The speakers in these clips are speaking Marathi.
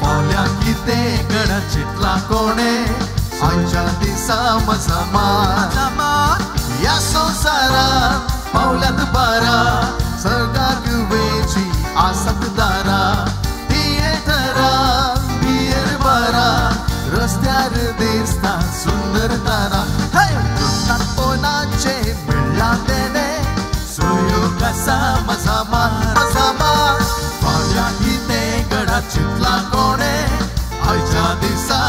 पावल्या किते गडा चितला कोणे आयच्या दिसा या संसारात पावल्यात बारा सर्गाक वेची आसात दारा थिएटरा बियर बारा रस्त्यार दिसता सुंदर तारा कोणाचे मिळला तेणे सुयोग पावल्या किते गडा चितला कोणे आयच्या दिसा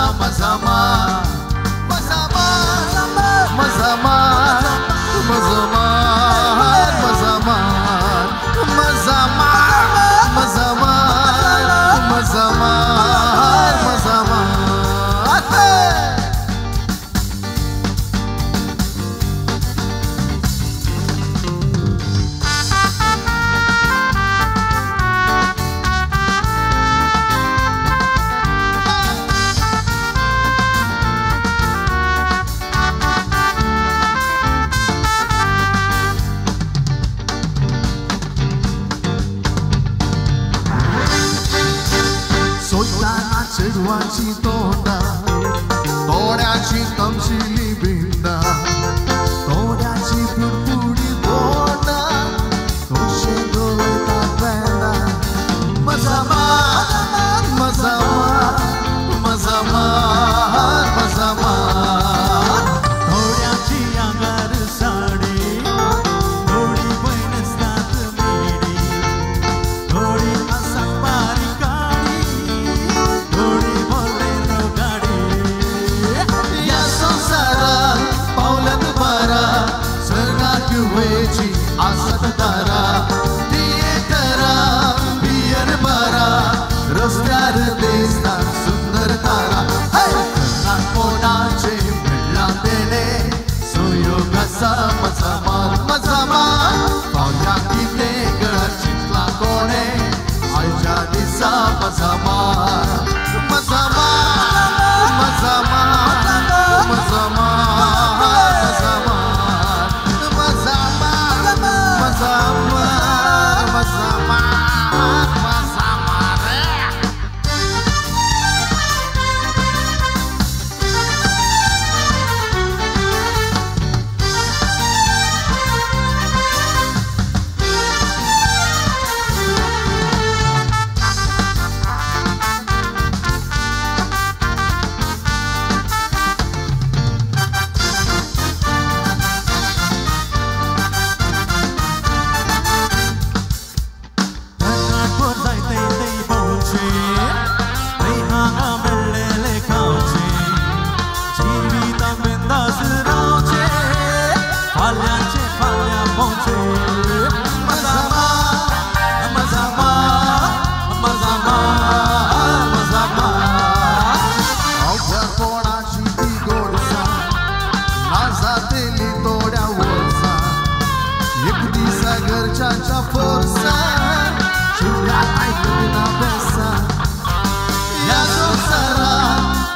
चेडवाची तोंडा तोड्याची तमशिली बिंडा तोड्याची पुडपुडी बोंडा कशे दोळता पेंडा तोड्याची आंगार साडी थोडी बहीण असतात मेडी थोडी आसा बारीक आसत तारा थिएटरा बियर बारा रस्त्यार दिसता सुंदर तारा कोणाचे मिळला तेणे सुयोग पावल्या किते गळा चितला कोणे आयच्या दिसा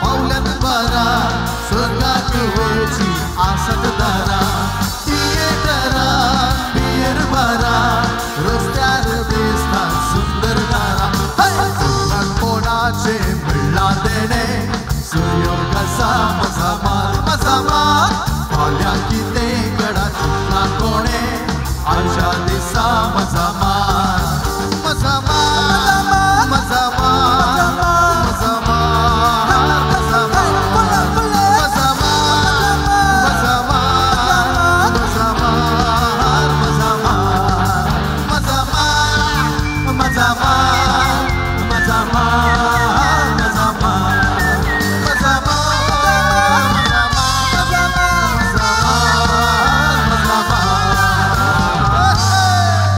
पावल्यात बारा स्वर्गात वेची आसत